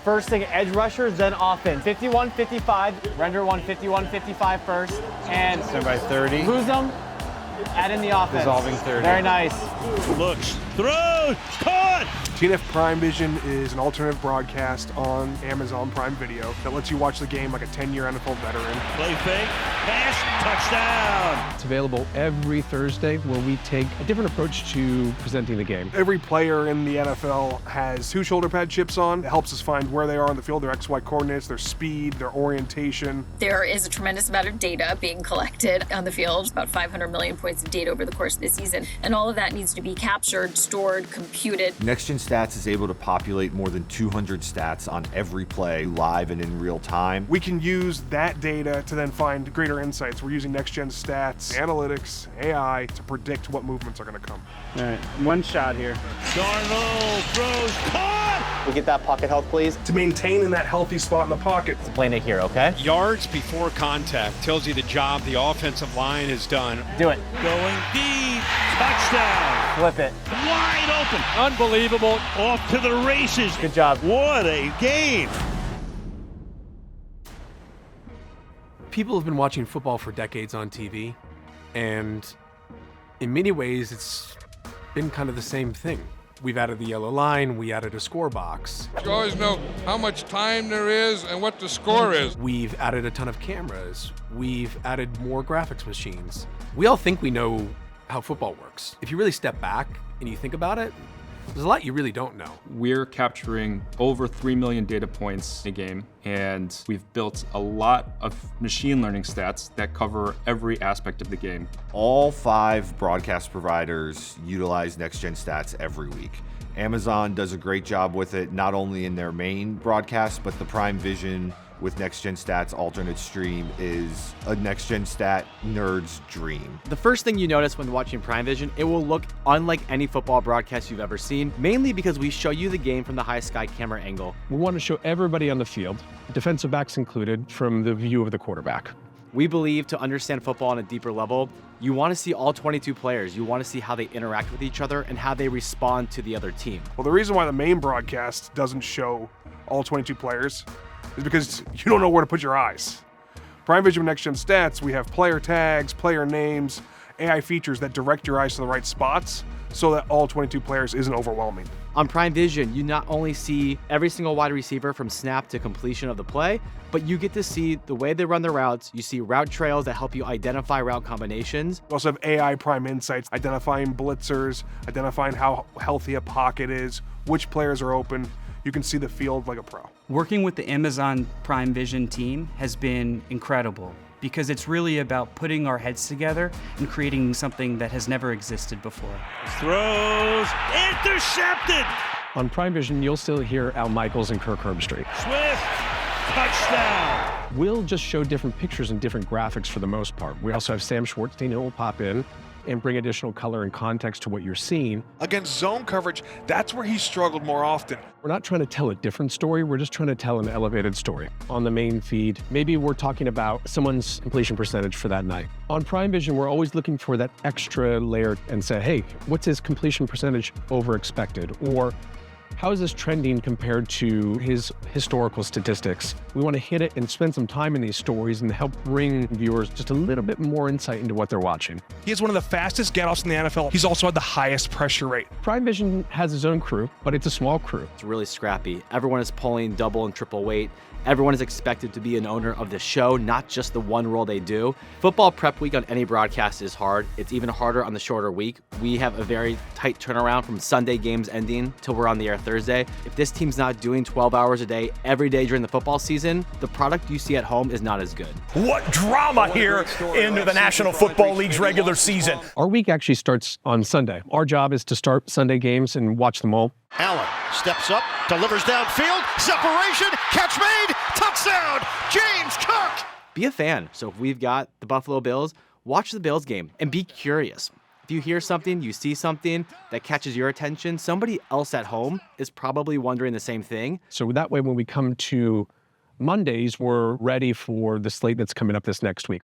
First thing, edge rushers, then offense. 51-55, render 151-55 first, and Stand by 30. lose them, add in the offense. Dissolving 30. Very nice. Looks, throws, caught! TNF Prime Vision is an alternative broadcast on Amazon Prime Video that lets you watch the game like a 10-year NFL veteran. Play fake, pass, touchdown! It's available every Thursday where we take a different approach to presenting the game. Every player in the NFL has 2 shoulder pad chips on. It helps us find where they are on the field, their XY coordinates, their speed, their orientation. There is a tremendous amount of data being collected on the field, about 500 million points of data over the course of the season, and all of that needs to be captured, stored, computed. Next Gen Stats is able to populate more than 200 stats on every play live and in real time. We can use that data to then find greater insights. We're using Next Gen Stats, analytics, AI to predict what movements are going to come. All right, one shot here. Darnold throws, caught! We get that pocket health, please. To maintain in that healthy spot in the pocket. Playing it here, okay? Yards before contact tells you the job the offensive line has done. Do it. Going deep, touchdown! Flip it. Wide open, Unbelievable. off to the races. Good job. What a game! People have been watching football for decades on TV, and in many ways, it's been kind of the same thing. We've added the yellow line, we added a score box. You always know how much time there is and what the score is. We've added a ton of cameras. We've added more graphics machines. We all think we know how football works. If you really step back and you think about it, there's a lot you really don't know. We're capturing over 3 million data points a game, and we've built a lot of machine learning stats that cover every aspect of the game. All 5 broadcast providers utilize Next Gen Stats every week. Amazon does a great job with it, not only in their main broadcast, but the Prime Vision with Next Gen Stats alternate stream is a Next Gen Stat nerd's dream. The first thing you notice when watching Prime Vision, it will look unlike any football broadcast you've ever seen, mainly because we show you the game from the high sky camera angle. We want to show everybody on the field, defensive backs included, from the view of the quarterback. We believe to understand football on a deeper level, you want to see all 22 players. You want to see how they interact with each other and how they respond to the other team. Well, the reason why the main broadcast doesn't show all 22 players is because you don't know where to put your eyes. Prime Vision with Next Gen Stats, we have player tags, player names, AI features that direct your eyes to the right spots so that all 22 players isn't overwhelming. On Prime Vision, you not only see every single wide receiver from snap to completion of the play, but you get to see the way they run their routes. You see route trails that help you identify route combinations. We also have AI Prime Insights, identifying blitzers, identifying how healthy a pocket is, which players are open. You can see the field like a pro. Working with the Amazon Prime Vision team has been incredible because it's really about putting our heads together and creating something that has never existed before. Throws, intercepted! On Prime Vision, you'll still hear Al Michaels and Kirk Herbstreit. Swift, touchdown! We'll just show different pictures and different graphics for the most part. We also have Sam Schwartzstein who will pop in and bring additional color and context to what you're seeing. Against zone coverage, that's where he struggled more often. We're not trying to tell a different story, we're just trying to tell an elevated story. On the main feed, maybe we're talking about someone's completion percentage for that night. On Prime Vision, we're always looking for that extra layer and say, hey, what's his completion percentage over expected? Or how is this trending compared to his historical statistics? We want to hit it and spend some time in these stories and help bring viewers just a little bit more insight into what they're watching. He has one of the fastest get-offs in the NFL. He's also had the highest pressure rate. Prime Vision has its own crew, but it's a small crew. It's really scrappy. Everyone is pulling double and triple weight. Everyone is expected to be an owner of the show, not just the one role they do. Football prep week on any broadcast is hard. It's even harder on the shorter week. We have a very tight turnaround from Sunday games ending till we're on the air Thursday. If this team's not doing 12 hours a day every day during the football season, the product you see at home is not as good. What drama here in the National Football League's regular season. Our week actually starts on Sunday. Our job is to start Sunday games and watch them all. Allen steps up, delivers downfield, separation, catch made, touchdown, James Cook. Be a fan. So if we've got the Buffalo Bills, watch the Bills game and be curious. If you hear something, you see something that catches your attention, somebody else at home is probably wondering the same thing. So that way, when we come to Mondays, we're ready for the slate that's coming up this next week.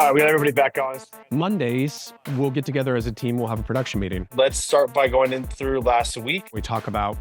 All right, we got everybody back on. Mondays, we'll get together as a team. We'll have a production meeting. Let's start by going in through last week. We talk about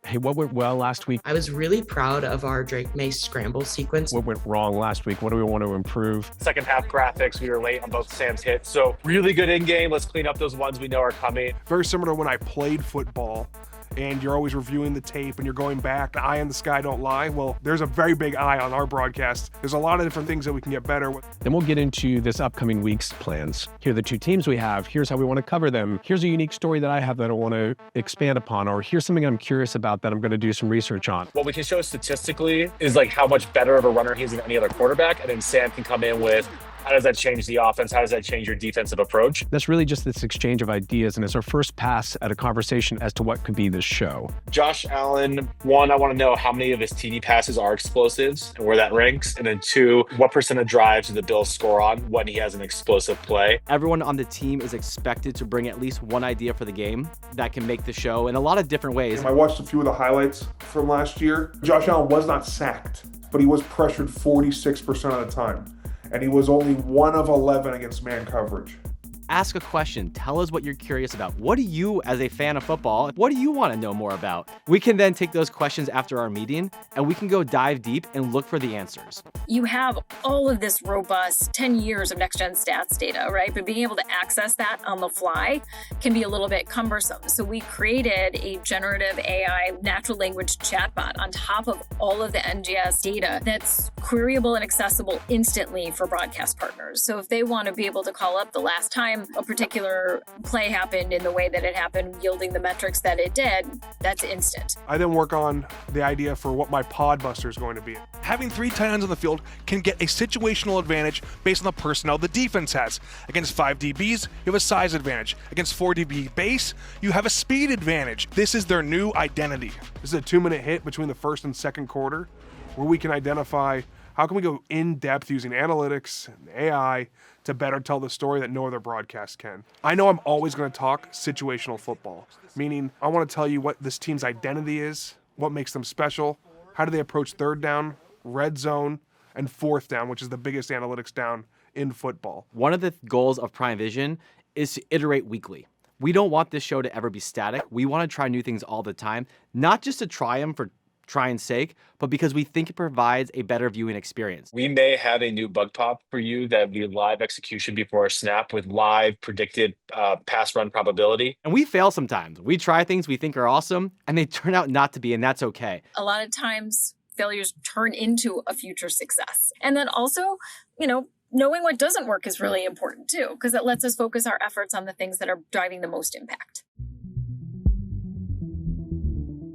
Hey, what went well last week? I was really proud of our Drake May scramble sequence. What went wrong last week? What do we want to improve? Second half graphics, we were late on both Sam's hits. So really good in game. Let's clean up those ones we know are coming. Very similar to when I played football and you're always reviewing the tape and you're going back. The eye in the sky don't lie. Well, there's a very big eye on our broadcast. There's a lot of different things that we can get better with. Then we'll get into this upcoming week's plans. Here are the two teams we have. Here's how we want to cover them. Here's a unique story that I have that I want to expand upon, or here's something I'm curious about that I'm going to do some research on. What we can show statistically is like how much better of a runner he is than any other quarterback. And then Sam can come in with, how does that change the offense? How does that change your defensive approach? That's really just this exchange of ideas, and it's our first pass at a conversation as to what could be this show. Josh Allen, one, I want to know how many of his TD passes are explosives and where that ranks. And then two, what percent of drives do the Bills score on when he has an explosive play? Everyone on the team is expected to bring at least one idea for the game that can make the show in a lot of different ways. I watched a few of the highlights from last year. Josh Allen was not sacked, but he was pressured 46% of the time. And he was only 1 of 11 against man coverage. Ask a question. Tell us what you're curious about. What do you, as a fan of football, what do you want to know more about? We can then take those questions after our meeting, and we can go dive deep and look for the answers. You have all of this robust 10 years of next-gen stats data, right? But being able to access that on the fly can be a little bit cumbersome. So we created a generative AI natural language chatbot on top of all of the NGS data that's queryable and accessible instantly for broadcast partners. So if they want to be able to call up the last time a particular play happened in the way that it happened, yielding the metrics that it did, that's instant. I then work on the idea for what my pod buster is going to be. Having 3 tight ends on the field can get a situational advantage based on the personnel the defense has. Against 5 DBs, you have a size advantage. Against 4 DB base, you have a speed advantage. This is their new identity. This is a 2-minute hit between the first and second quarter where we can identify how can we go in depth using analytics and AI to better tell the story that no other broadcast can. I know I'm always going to talk situational football, meaning I want to tell you what this team's identity is, what makes them special, how do they approach third down, red zone, and fourth down, which is the biggest analytics down in football. One of the goals of Prime Vision is to iterate weekly. We don't want this show to ever be static. We want to try new things all the time, not just to try them for trying's sake, but because we think it provides a better viewing experience. We may have a new bug pop for you that would be live execution before a snap with live predicted pass run probability. And we fail sometimes. We try things we think are awesome, and they turn out not to be, and that's okay. A lot of times, failures turn into a future success. And then also, knowing what doesn't work is really important too, because it lets us focus our efforts on the things that are driving the most impact.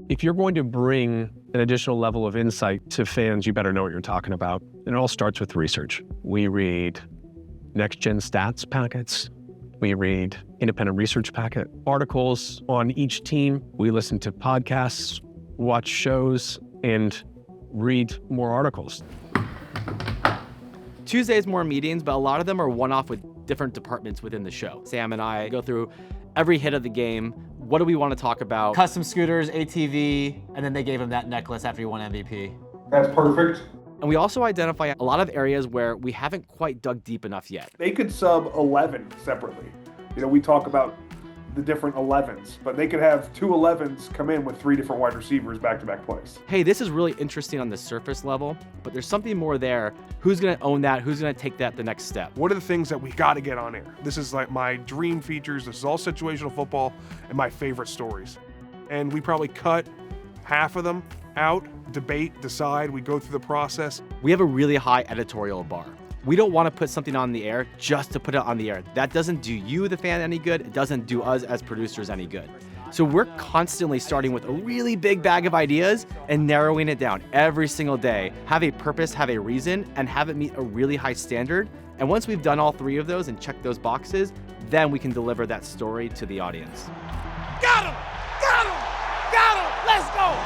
If you're going to bring an additional level of insight to fans, you better know what you're talking about. And it all starts with research. We read next-gen stats packets. We read independent research packet articles on each team. We listen to podcasts, watch shows, and read more articles. Tuesdays more meetings, but a lot of them are one-off with different departments within the show. Sam and I go through every hit of the game. What do we want to talk about? Custom scooters, ATV, and then they gave him that necklace after he won MVP. That's perfect. And we also identify a lot of areas where we haven't quite dug deep enough yet. They could sub 11 separately. We talk about the different 11s, but they could have 2 11s come in with 3 different wide receivers back-to-back plays. Hey, this is really interesting on the surface level, but there's something more there. Who's going to own that? Who's going to take that the next step? What are the things that we got to get on air? This is like my dream features. This is all situational football and my favorite stories. And we probably cut half of them out, debate, decide, we go through the process. We have a really high editorial bar. We don't want to put something on the air just to put it on the air. That doesn't do you, the fan, any good. It doesn't do us as producers any good. So we're constantly starting with a really big bag of ideas and narrowing it down every single day. Have a purpose, have a reason, and have it meet a really high standard. And once we've done all 3 of those and checked those boxes, then we can deliver that story to the audience. Got him! Got him! Got him! Let's go!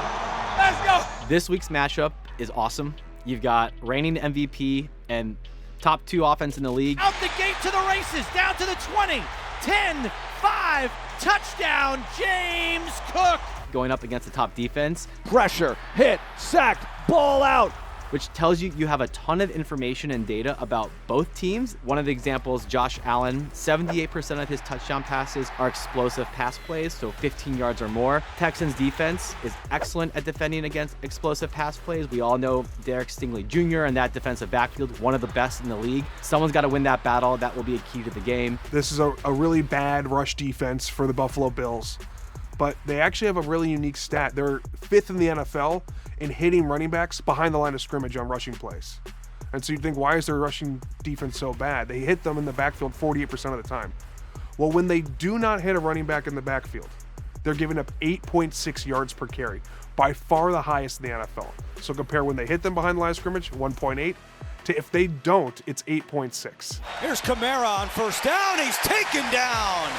Let's go! This week's matchup is awesome. You've got reigning MVP and top 2 offense in the league. Out the gate to the races, down to the 20, 10, 5, touchdown, James Cook. Going up against the top defense. Pressure, hit, sacked, ball out, which tells you have a ton of information and data about both teams. One of the examples, Josh Allen, 78% of his touchdown passes are explosive pass plays, so 15 yards or more. Texans defense is excellent at defending against explosive pass plays. We all know Derek Stingley Jr. and that defensive backfield, one of the best in the league. Someone's got to win that battle. That will be a key to the game. This is a really bad rush defense for the Buffalo Bills, but they actually have a really unique stat. They're 5th in the NFL in hitting running backs behind the line of scrimmage on rushing plays. And so you think, why is their rushing defense so bad? They hit them in the backfield 48% of the time. Well, when they do not hit a running back in the backfield, they're giving up 8.6 yards per carry, by far the highest in the NFL. So compare when they hit them behind the line of scrimmage, 1.8, to if they don't, it's 8.6. Here's Kamara on first down. He's taken down.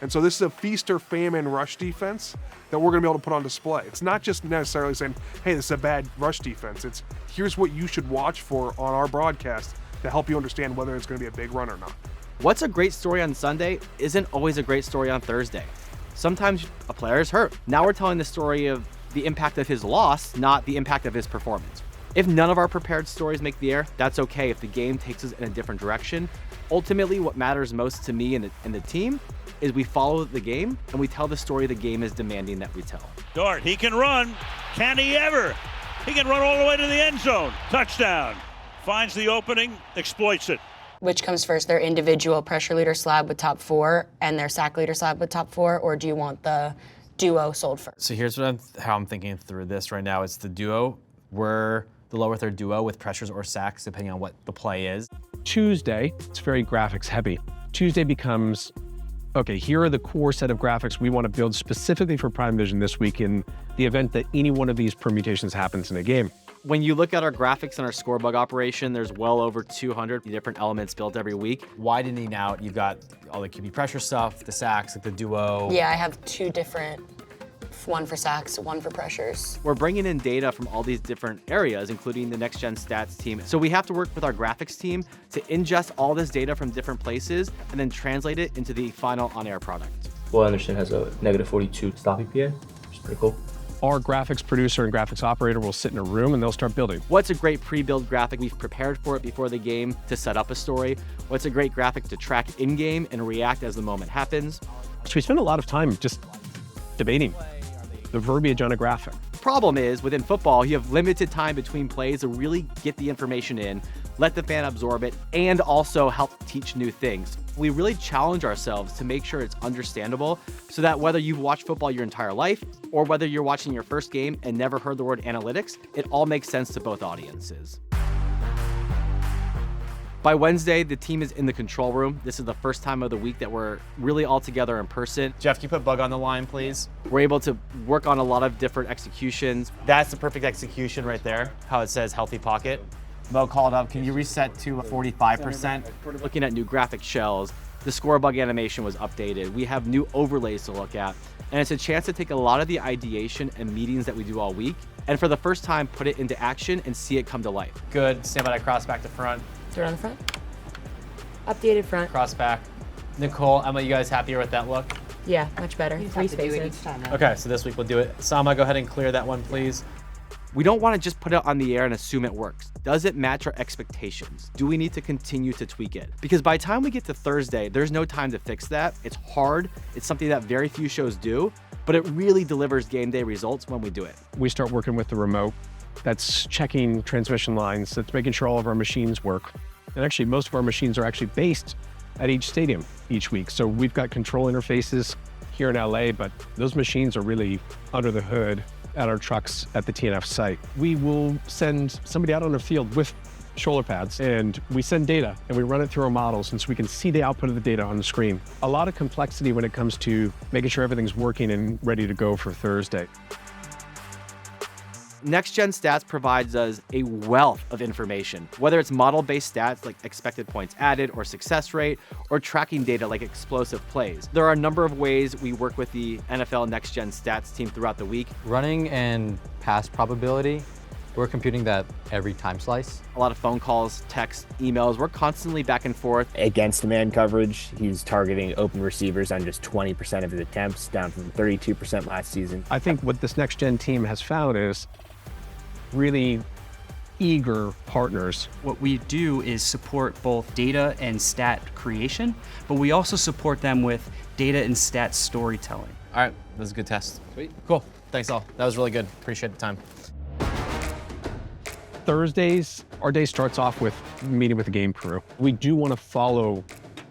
And so this is a feast or famine rush defense that we're going to be able to put on display. It's not just necessarily saying, hey, this is a bad rush defense. It's here's what you should watch for on our broadcast to help you understand whether it's going to be a big run or not. What's a great story on Sunday isn't always a great story on Thursday. Sometimes a player is hurt. Now we're telling the story of the impact of his loss, not the impact of his performance. If none of our prepared stories make the air, that's okay if the game takes us in a different direction. Ultimately, what matters most to me and the team is we follow the game and we tell the story the game is demanding that we tell. Dart, he can run. Can he ever? He can run all the way to the end zone. Touchdown. Finds the opening, exploits it. Which comes first, their individual pressure leader slab with top 4 and their sack leader slab with top 4, or do you want the duo sold first? So here's how I'm thinking through this right now. It's the duo. We're the lower third duo with pressures or sacks, depending on what the play is. Tuesday, it's very graphics heavy. Tuesday becomes, okay, here are the core set of graphics we want to build specifically for Prime Vision this week in the event that any one of these permutations happens in a game. When you look at our graphics and our score bug operation, there's well over 200 different elements built every week. Widening out, you've got all the QB pressure stuff, the sacks, like the duo. Yeah, I have 2 different, one for sacks, one for pressures. We're bringing in data from all these different areas, including the Next Gen Stats team. So we have to work with our graphics team to ingest all this data from different places and then translate it into the final on-air product. Well, I understand has a -42 stop EPA, which is pretty cool. Our graphics producer and graphics operator will sit in a room and they'll start building. What's a great pre-build graphic? We've prepared for it before the game to set up a story. What's a great graphic to track in-game and react as the moment happens? So we spend a lot of time just debating the verbiage on a graphic. Problem is, within football, you have limited time between plays to really get the information in, let the fan absorb it, and also help teach new things. We really challenge ourselves to make sure it's understandable so that whether you've watched football your entire life or whether you're watching your first game and never heard the word analytics, it all makes sense to both audiences. By Wednesday, the team is in the control room. This is the first time of the week that we're really all together in person. Jeff, can you put Bug on the line, please? We're able to work on a lot of different executions. That's the perfect execution right there, how it says healthy pocket. Mo called up, can you reset to 45%? Looking at new graphic shells, the score bug animation was updated. We have new overlays to look at. And it's a chance to take a lot of the ideation and meetings that we do all week, and for the first time, put it into action and see it come to life. Good, stand by that cross back to front. Do it on the front. Updated front. Cross back. Nicole, Emma, you guys happier with that look? Yeah, much better. 3 spaces. Okay, so this week we'll do it. Sama, go ahead and clear that one, please. We don't want to just put it on the air and assume it works. Does it match our expectations? Do we need to continue to tweak it? Because by the time we get to Thursday, there's no time to fix that. It's hard. It's something that very few shows do, but it really delivers game day results when we do it. We start working with the remote. That's checking transmission lines. That's making sure all of our machines work. And actually, most of our machines are actually based at each stadium each week. So we've got control interfaces here in LA, but those machines are really under the hood at our trucks at the TNF site. We will send somebody out on the field with shoulder pads and we send data and we run it through our models and so we can see the output of the data on the screen. A lot of complexity when it comes to making sure everything's working and ready to go for Thursday. Next Gen Stats provides us a wealth of information, whether it's model-based stats like expected points added or success rate, or tracking data like explosive plays. There are a number of ways we work with the NFL Next Gen Stats team throughout the week. Running and pass probability, we're computing that every time slice. A lot of phone calls, texts, emails, we're constantly back and forth. Against man coverage, he's targeting open receivers on just 20% of his attempts, down from 32% last season. I think what this Next Gen team has found is really eager partners. What we do is support both data and stat creation, but we also support them with data and stat storytelling. All right, that was a good test. Sweet. Cool. Thanks all. That was really good. Appreciate the time. Thursdays, our day starts off with meeting with the game crew. We do want to follow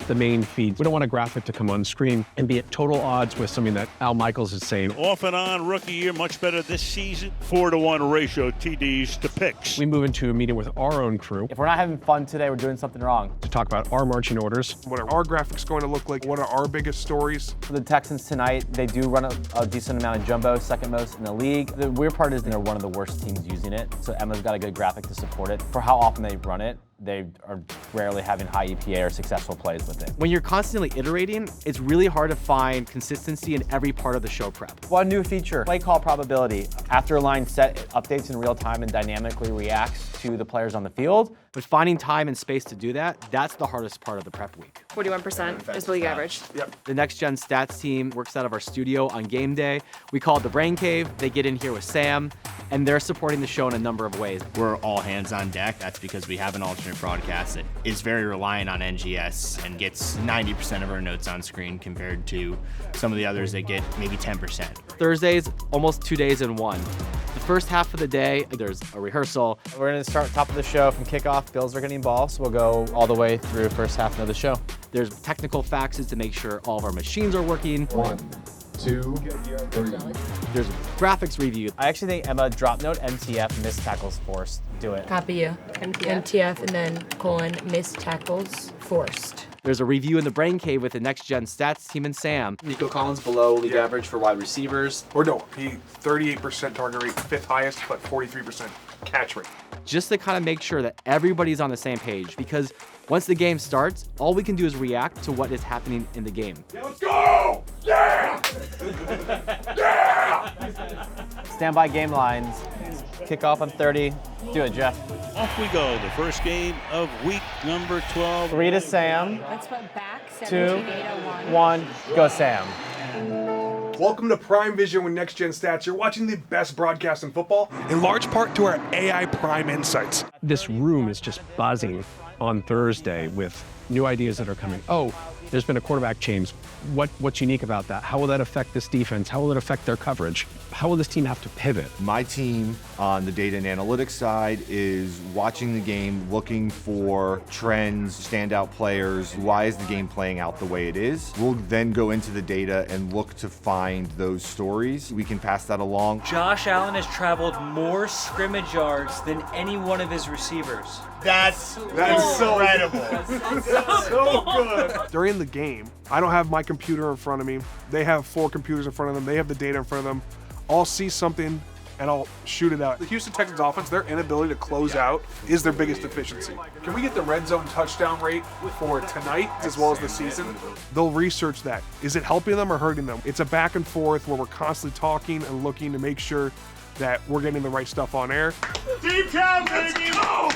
the main feed. We don't want a graphic to come on screen and be at total odds with something that Al Michaels is saying. Off and on, rookie year, much better this season. 4-to-1 ratio TDs to picks. We move into a meeting with our own crew If we're not having fun today, we're doing something wrong. to talk about our marching orders. What are our graphics going to look like? What are our biggest stories? For the Texans tonight, they do run a decent amount of jumbo, second most in the league. The weird part is they're one of the worst teams using it, so Emma's got a good graphic to support it. For how often they run it, they are rarely having high EPA or successful plays with it. When you're constantly iterating, it's really hard to find consistency in every part of the show prep. One new feature, play call probability. After a line set, it updates in real time and dynamically reacts to the players on the field. But finding time and space to do that, that's the hardest part of the prep week. 41% is the league average. Yep. The Next Gen Stats team works out of our studio on game day. We call it the Brain Cave. They get in here with Sam, and they're supporting the show in a number of ways. We're all hands on deck. That's because we have an alternate broadcast that is very reliant on NGS and gets 90% of our notes on screen compared to some of the others that get maybe 10%. Thursdays, almost 2 days in one. The first half of the day, there's a rehearsal. We're gonna start top of the show from kickoff. Bills are getting ball, so we'll go all the way through first half of the show. There's technical faxes to make sure all of our machines are working. 1, 2, 3. There's a graphics review. I actually think Emma, drop note, MTF, missed tackles forced. Do it. Copy you. MTF and then colon missed tackles forced. There's a review in the Brain Cave with the Next Gen Stats team and Sam. Nico Collins below league average for wide receivers. Or no, he 38% target rate, 5th highest, but 43% catch rate. Just to kind of make sure that everybody's on the same page, because once the game starts, all we can do is react to what is happening in the game. Yeah, let's go! Yeah! Yeah! Standby game lines. Kickoff on 30. Do it, Jeff. Off we go. The first game of week number 12. 3 to Sam. Let's put back 2, 1. Go Sam. Welcome to Prime Vision with Next Gen Stats. You're watching the best broadcast in football, in large part to our AI Prime insights. This room is just buzzing on Thursday with new ideas that are coming. Oh, there's been a quarterback change. What's unique about that? How will that affect this defense? How will it affect their coverage? How will this team have to pivot? My team on the data and analytics side is watching the game, looking for trends, standout players. Why is the game playing out the way it is? We'll then go into the data and look to find those stories. We can pass that along. Josh Allen has traveled more scrimmage yards than any one of his receivers. That's so incredible. So good. During the game, I don't have my computer in front of me. They have 4 computers in front of them. They have the data in front of them. I'll see something and I'll shoot it out. The Houston Texans offense, their inability to close out is their biggest deficiency. Can we get the red zone touchdown rate for tonight as well as the season? They'll research that. Is it helping them or hurting them? It's a back and forth where we're constantly talking and looking to make sure that we're getting the right stuff on air. Deep town, baby!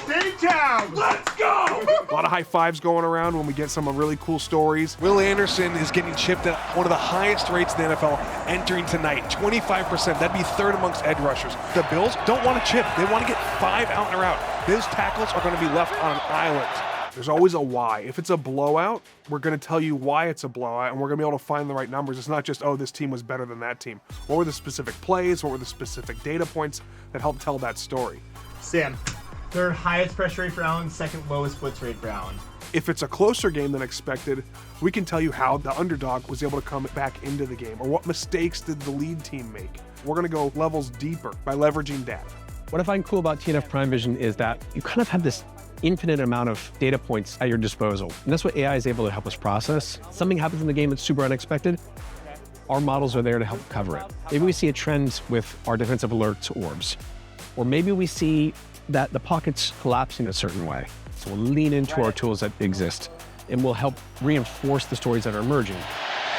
Deep town! Let's go! A lot of high fives going around when we get some really cool stories. Will Anderson is getting chipped at one of the highest rates in the NFL entering tonight, 25%. That'd be 3rd amongst edge rushers. The Bills don't want to chip. They want to get 5 out and out. Those tackles are going to be left on an island. There's always a why. If it's a blowout, we're going to tell you why it's a blowout, and we're going to be able to find the right numbers. It's not just, oh, this team was better than that team. What were the specific plays? What were the specific data points that helped tell that story? Sam, 3rd highest pressure rate for Allen, 2nd lowest blitz rate for Allen. If it's a closer game than expected, we can tell you how the underdog was able to come back into the game, or what mistakes did the lead team make. We're going to go levels deeper by leveraging data. What I find cool about TNF Prime Vision is that you kind of have this infinite amount of data points at your disposal. And that's what AI is able to help us process. Something happens in the game that's super unexpected. Our models are there to help cover it. Maybe we see a trend with our defensive alerts orbs, or maybe we see that the pocket's collapsing a certain way. So we'll lean into our tools that exist, and we'll help reinforce the stories that are emerging.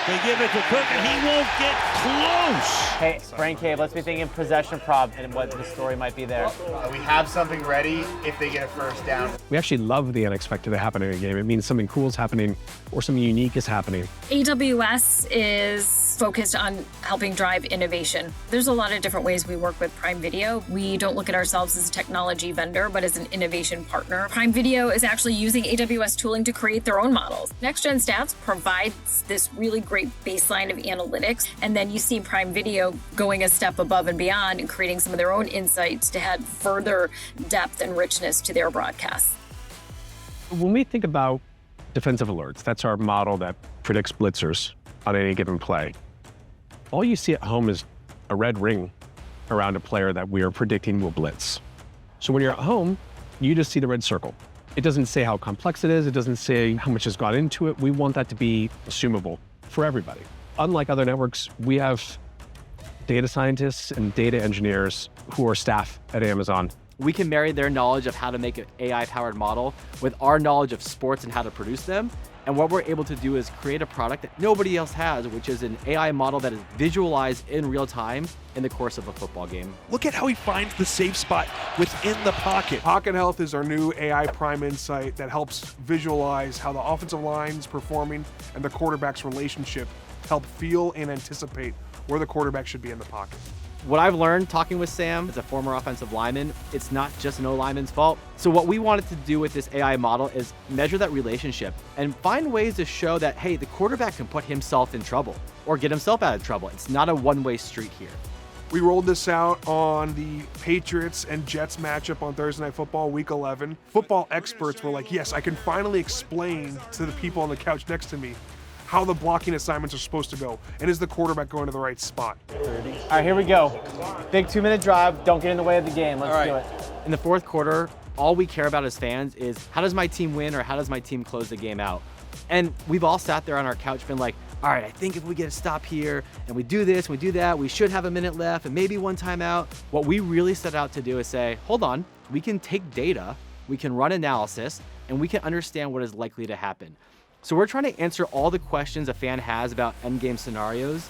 They give it to Cook, and he won't get close. Hey, Brain Cave, let's be thinking possession prop and what the story might be there. We have something ready if they get a first down. We actually love the unexpected to happen in a game. It means something cool is happening or something unique is happening. AWS is is focused on helping drive innovation. There's a lot of different ways we work with Prime Video. We don't look at ourselves as a technology vendor, but as an innovation partner. Prime Video is actually using AWS tooling to create their own models. Next Gen Stats provides this really great baseline of analytics, and then you see Prime Video going a step above and beyond and creating some of their own insights to add further depth and richness to their broadcasts. When we think about defensive alerts, that's our model that predicts blitzers on any given play. All you see at home is a red ring around a player that we are predicting will blitz. So when you're at home, you just see the red circle. It doesn't say how complex it is. It doesn't say how much has gone into it. We want that to be assumable for everybody. Unlike other networks, we have data scientists and data engineers who are staff at Amazon. We can marry their knowledge of how to make an AI-powered model with our knowledge of sports and how to produce them. And what we're able to do is create a product that nobody else has, which is an AI model that is visualized in real time in the course of a football game. Look at how he finds the safe spot within the pocket. Pocket Health is our new AI Prime Insight that helps visualize how the offensive line is performing and the quarterback's relationship, help feel and anticipate where the quarterback should be in the pocket. What I've learned talking with Sam as a former offensive lineman, it's not just an O-lineman's fault. So what we wanted to do with this AI model is measure that relationship and find ways to show that, hey, the quarterback can put himself in trouble or get himself out of trouble. It's not a one-way street here. We rolled this out on the Patriots and Jets matchup on Thursday Night Football, Week 11. Football experts were like, yes, I can finally explain to the people on the couch next to me how the blocking assignments are supposed to go, and is the quarterback going to the right spot? All right, here we go. Big 2-minute drive. Don't get in the way of the game. Let's do it. In the fourth quarter, all we care about as fans is how does my team win or how does my team close the game out? And we've all sat there on our couch been like, all right, I think if we get a stop here and we do this, we do that, we should have a minute left and maybe one timeout. What we really set out to do is say, hold on, we can take data, we can run analysis, and we can understand what is likely to happen. So we're trying to answer all the questions a fan has about endgame scenarios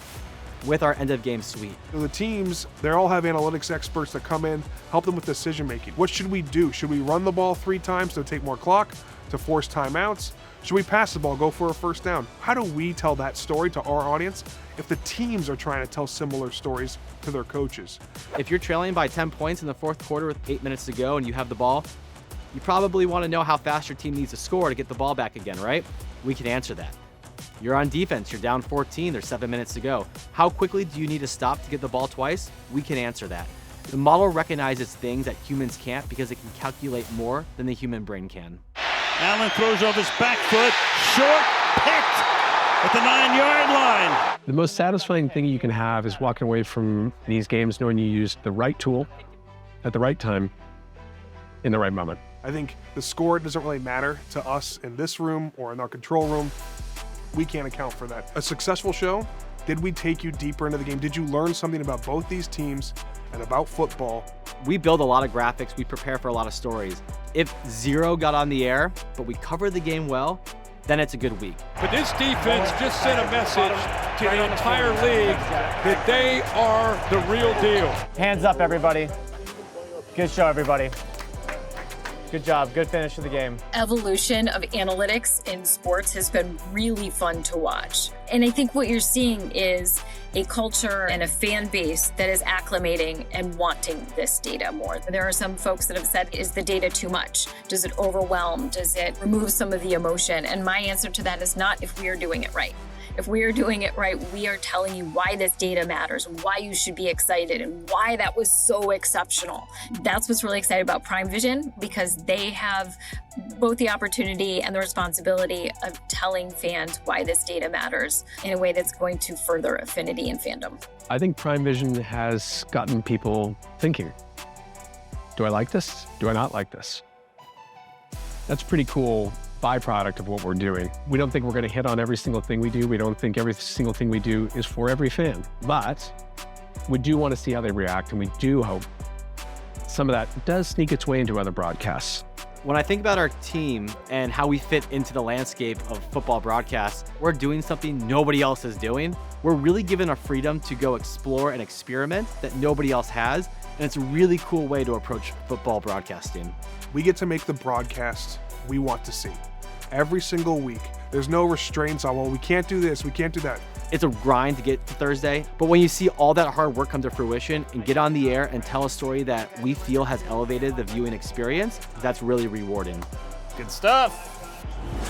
with our end of game suite. So the teams, they all have analytics experts that come in, help them with decision making. What should we do? Should we run the ball 3 times to take more clock, to force timeouts? Should we pass the ball, go for a first down? How do we tell that story to our audience if the teams are trying to tell similar stories to their coaches? If you're trailing by 10 points in the fourth quarter with 8 minutes to go and you have the ball, you probably want to know how fast your team needs to score to get the ball back again, right? We can answer that. You're on defense, you're down 14, there's 7 minutes to go. How quickly do you need to stop to get the ball twice? We can answer that. The model recognizes things that humans can't because it can calculate more than the human brain can. Allen throws off his back foot, short, picked at the 9-yard line. The most satisfying thing you can have is walking away from these games knowing you used the right tool at the right time in the right moment. I think the score doesn't really matter to us in this room or in our control room. We can't account for that. A successful show, did we take you deeper into the game? Did you learn something about both these teams and about football? We build a lot of graphics, we prepare for a lot of stories. If 0 got on the air, but we covered the game well, then it's a good week. But this defense just sent a message to the entire league that they are the real deal. Hands up, everybody. Good show, everybody. Good job. Good finish to the game. Evolution of analytics in sports has been really fun to watch. And I think what you're seeing is a culture and a fan base that is acclimating and wanting this data more. There are some folks that have said, is the data too much? Does it overwhelm? Does it remove some of the emotion? And my answer to that is not if we are doing it right. If we are doing it right, we are telling you why this data matters, why you should be excited, and why that was so exceptional. That's what's really exciting about Prime Vision, because they have both the opportunity and the responsibility of telling fans why this data matters in a way that's going to further affinity and fandom. I think Prime Vision has gotten people thinking, do I like this? Do I not like this? That's pretty cool byproduct of what we're doing. We don't think we're going to hit on every single thing we do. We don't think every single thing we do is for every fan, but we do want to see how they react, and we do hope some of that does sneak its way into other broadcasts. When I think about our team and how we fit into the landscape of football broadcasts, we're doing something nobody else is doing. We're really given a freedom to go explore and experiment that nobody else has, and it's a really cool way to approach football broadcasting. We get to make the broadcast we want to see every single week. There's no restraints on, well, we can't do this, we can't do that. It's a grind to get to Thursday, but when you see all that hard work come to fruition and get on the air and tell a story that we feel has elevated the viewing experience, that's really rewarding. Good stuff.